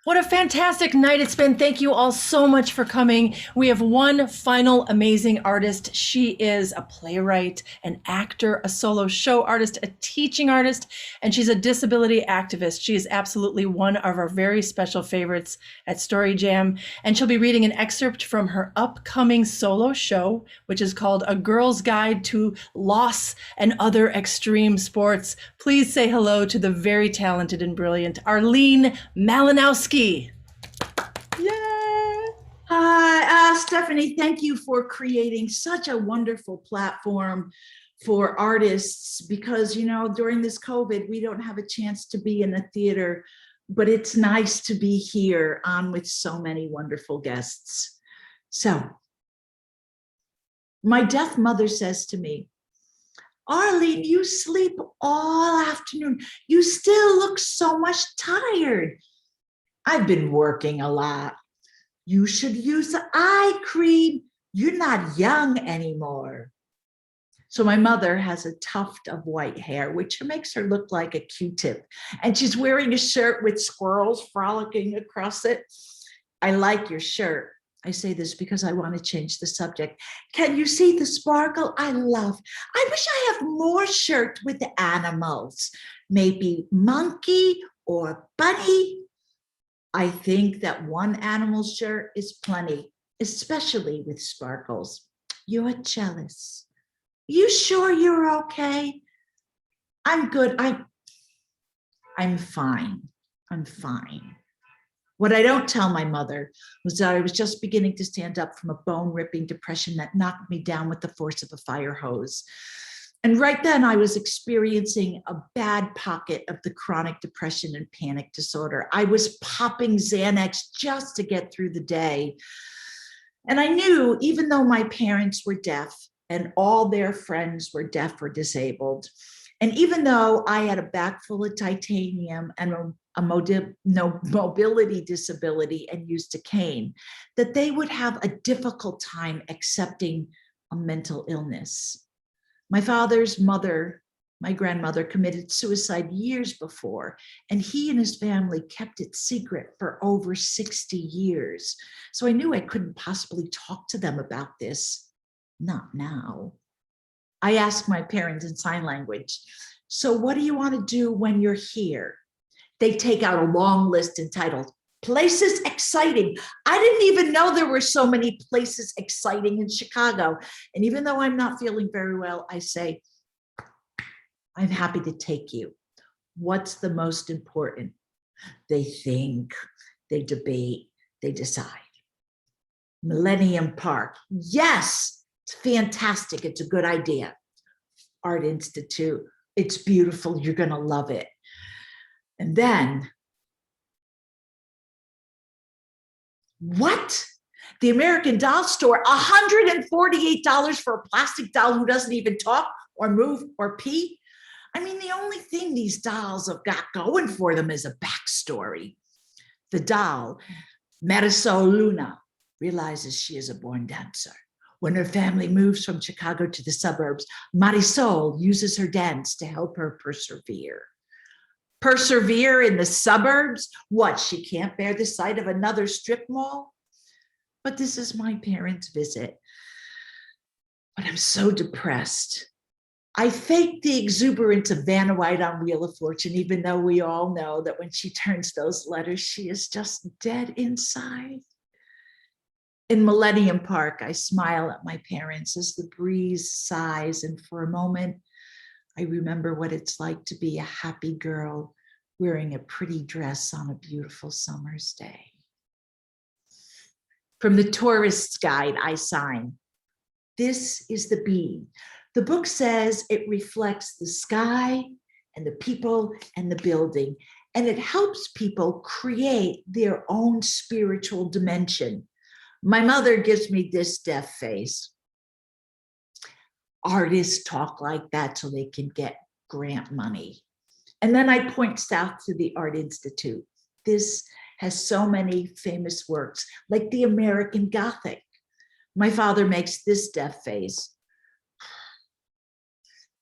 What a fantastic night it's been. Thank you all so much for coming. We have one final amazing artist. She is a playwright, an actor, a solo show artist, a teaching artist, and she's a disability activist. She is absolutely one of our very special favorites at Story Jam. And she'll be reading an excerpt from her upcoming solo show, which is called A Girl's Guide to Loss and Other Extreme Sports. Please say hello to the very talented and brilliant Arlene Malinowski. Yay! Hi, Stephanie. Thank you for creating such a wonderful platform for artists because, during this COVID, we don't have a chance to be in a theater, but it's nice to be here on with so many wonderful guests. So, my deaf mother says to me, Arlene, you sleep all afternoon. You still look so much tired. I've been working a lot. You should use the eye cream. You're not young anymore. So my mother has a tuft of white hair, which makes her look like a Q-tip. And she's wearing a shirt with squirrels frolicking across it. I like your shirt. I say this because I want to change the subject. Can you see the sparkle? I wish I have more shirts with the animals. Maybe monkey or bunny. I think that one animal's shirt is plenty, especially with sparkles. You're jealous. You sure you're okay? I'm good. I'm fine. I'm fine. What I don't tell my mother was that I was just beginning to stand up from a bone-ripping depression that knocked me down with the force of a fire hose. And right then I was experiencing a bad pocket of the chronic depression and panic disorder. I was popping Xanax just to get through the day. And I knew, even though my parents were deaf and all their friends were deaf or disabled, and even though I had a back full of titanium and a mobility disability and used a cane, that they would have a difficult time accepting a mental illness. My father's mother, my grandmother, committed suicide years before, and he and his family kept it secret for over 60 years. So I knew I couldn't possibly talk to them about this. Not now. I asked my parents in sign language, so what do you want to do when you're here? They take out a long list entitled Places Exciting. I didn't even know there were so many places exciting in Chicago. And even though I'm not feeling very well, I say, I'm happy to take you. What's the most important? They think, they debate, they decide. Millennium Park. Yes, it's fantastic. It's a good idea. Art Institute. It's beautiful. You're going to love it. And then, what? The American Doll Store, $148 for a plastic doll who doesn't even talk or move or pee? I mean, the only thing these dolls have got going for them is a backstory. The doll, Marisol Luna, realizes she is a born dancer. When her family moves from Chicago to the suburbs, Marisol uses her dance to help her persevere. Persevere in the suburbs? What, she can't bear the sight of another strip mall? But this is my parents' visit. But I'm so depressed. I faked the exuberance of Vanna White on Wheel of Fortune, even though we all know that when she turns those letters, she is just dead inside. In Millennium Park, I smile at my parents as the breeze sighs, and for a moment, I remember what it's like to be a happy girl wearing a pretty dress on a beautiful summer's day. From the tourist's guide, I sign, this is the bee. The book says it reflects the sky and the people and the building, and it helps people create their own spiritual dimension. My mother gives me this deaf face. Artists talk like that so they can get grant money. And then I point south to the Art Institute. This has so many famous works, like the American Gothic. My father makes this deaf face.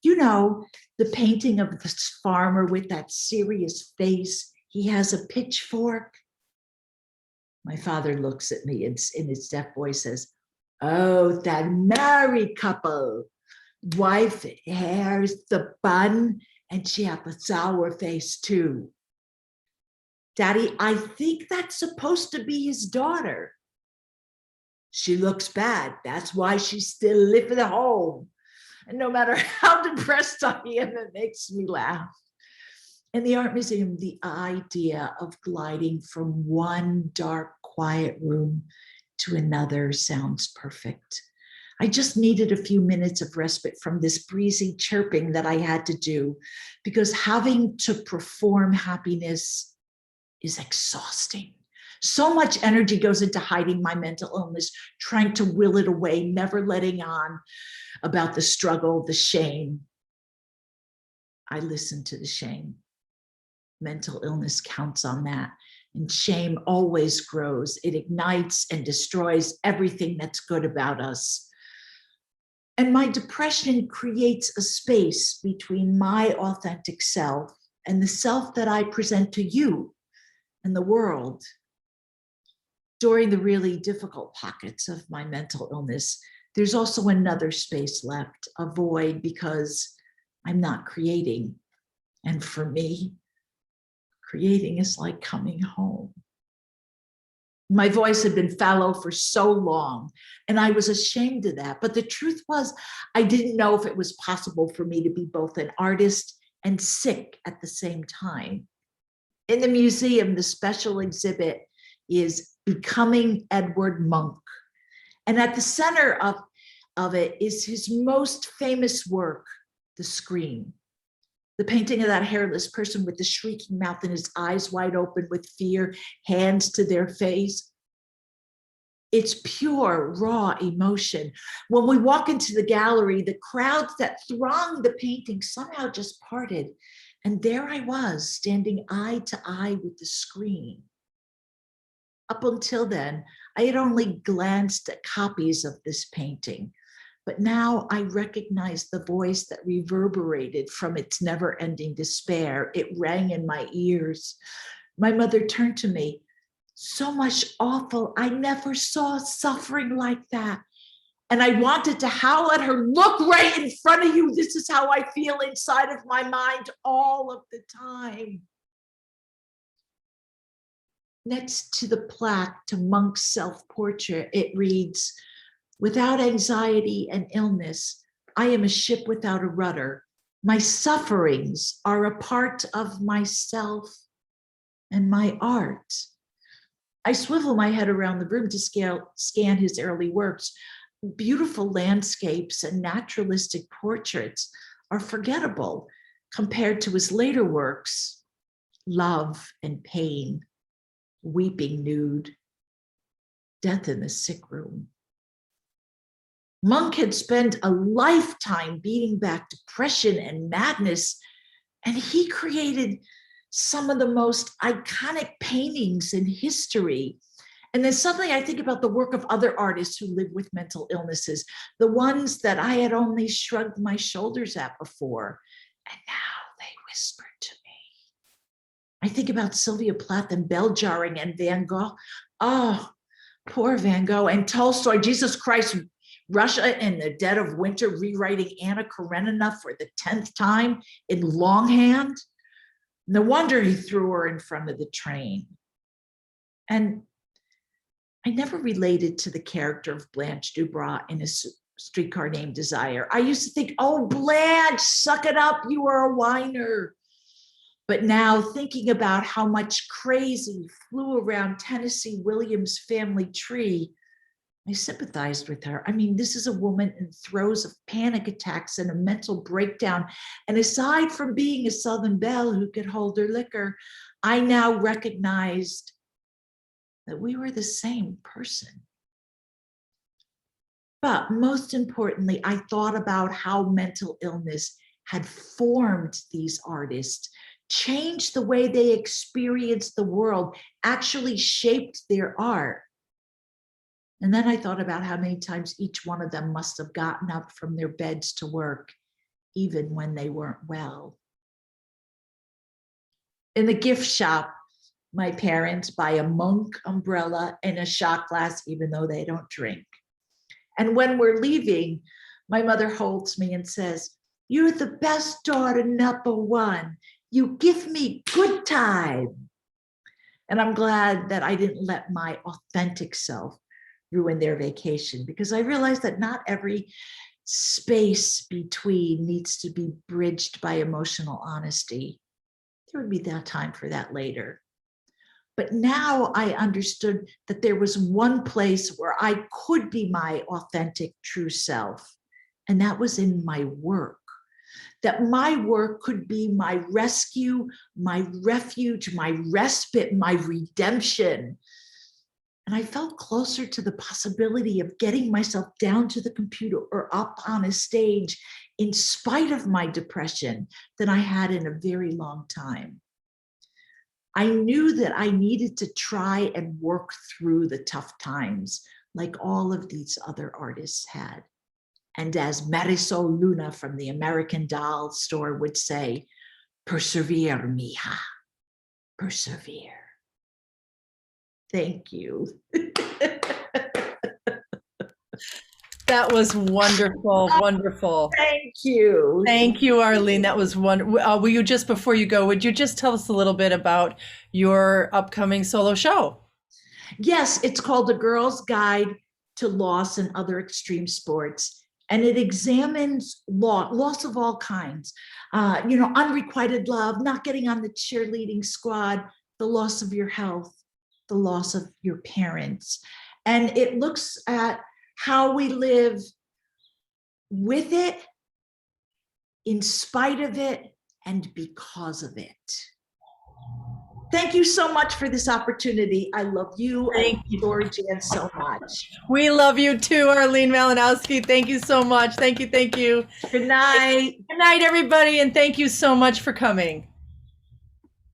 You know, the painting of this farmer with that serious face. He has a pitchfork. My father looks at me and in his deaf voice says, "Oh, that married couple. Wife hairs the bun and she have a sour face too." "Daddy, I think that's supposed to be his daughter." "She looks bad. That's why she's still living at home." And no matter how depressed I am, it makes me laugh. In the art museum, the idea of gliding from one dark, quiet room to another sounds perfect. I just needed a few minutes of respite from this breezy chirping that I had to do, because having to perform happiness is exhausting. So much energy goes into hiding my mental illness, trying to will it away, never letting on about the struggle, the shame. I listen to the shame. Mental illness counts on that. And shame always grows. It ignites and destroys everything that's good about us. And my depression creates a space between my authentic self and the self that I present to you and the world. During the really difficult pockets of my mental illness, there's also another space left, a void, because I'm not creating. And for me, creating is like coming home. My voice had been fallow for so long, and I was ashamed of that. But the truth was, I didn't know if it was possible for me to be both an artist and sick at the same time. In the museum, the special exhibit is Becoming Edward Munch. And at the center of it is his most famous work, The Scream. The painting of that hairless person with the shrieking mouth and his eyes wide open with fear, hands to their face. It's pure, raw emotion. When we walk into the gallery, the crowds that thronged the painting somehow just parted. And there I was, standing eye to eye with the screen. Up until then, I had only glanced at copies of this painting, but now I recognized the voice that reverberated from its never-ending despair. It rang in my ears. My mother turned to me. "So much awful. I never saw suffering like that." And I wanted to howl at her, "Look right in front of you. This is how I feel inside of my mind all of the time." Next to the plaque to Munch's self-portrait, it reads, "Without anxiety and illness, I am a ship without a rudder. My sufferings are a part of myself and my art." I swivel my head around the room to scan his early works. Beautiful landscapes and naturalistic portraits are forgettable compared to his later works, Love and Pain, Weeping Nude, Death in the Sick Room. Munch had spent a lifetime beating back depression and madness, and he created some of the most iconic paintings in history. And then suddenly I think about the work of other artists who live with mental illnesses, the ones that I had only shrugged my shoulders at before, and now they whispered to me. I think about Sylvia Plath and bell jarring and Van Gogh. Oh, poor Van Gogh, and Tolstoy, Jesus Christ, Russia in the dead of winter, rewriting Anna Karenina for the 10th time in longhand. No wonder he threw her in front of the train. And I never related to the character of Blanche Dubras in A Streetcar Named Desire. I used to think, "Oh, Blanche, suck it up, you are a whiner." But now, thinking about how much crazy flew around Tennessee Williams' family tree, I sympathized with her. I mean, this is a woman in throes of panic attacks and a mental breakdown. And aside from being a Southern belle who could hold her liquor, I now recognized that we were the same person. But most importantly, I thought about how mental illness had formed these artists, changed the way they experienced the world, actually shaped their art. And then I thought about how many times each one of them must have gotten up from their beds to work, even when they weren't well. In the gift shop, My parents buy a Monk umbrella and a shot glass, even though they don't drink. And when we're leaving, my mother holds me and says, "You're the best daughter, number one. You give me good time." And I'm glad that I didn't let my authentic self ruin their vacation, because I realized that not every space between needs to be bridged by emotional honesty. There would be that time for that later. But now I understood that there was one place where I could be my authentic, true self, and that was in my work. That my work could be my rescue, my refuge, my respite, my redemption. And I felt closer to the possibility of getting myself down to the computer or up on a stage in spite of my depression than I had in a very long time. I knew that I needed to try and work through the tough times like all of these other artists had. And as Marisol Luna from the American Doll store would say, persevere, mija, persevere. Thank you. That was wonderful, wonderful. Thank you. Thank you, Arlene. That was wonderful. Will you, just before you go, would you just tell us a little bit about your upcoming solo show? Yes, it's called A Girl's Guide to Loss and Other Extreme Sports. And it examines loss of all kinds, unrequited love, not getting on the cheerleading squad, the loss of your health, the loss of your parents. And it looks at how we live with it, in spite of it, and because of it. Thank you so much for this opportunity. I love you. Thank you, Georgia, so much. We love you too, Arlene Malinowski. Thank you so much. Thank you. Thank you. Good night. Good night, everybody. And thank you so much for coming.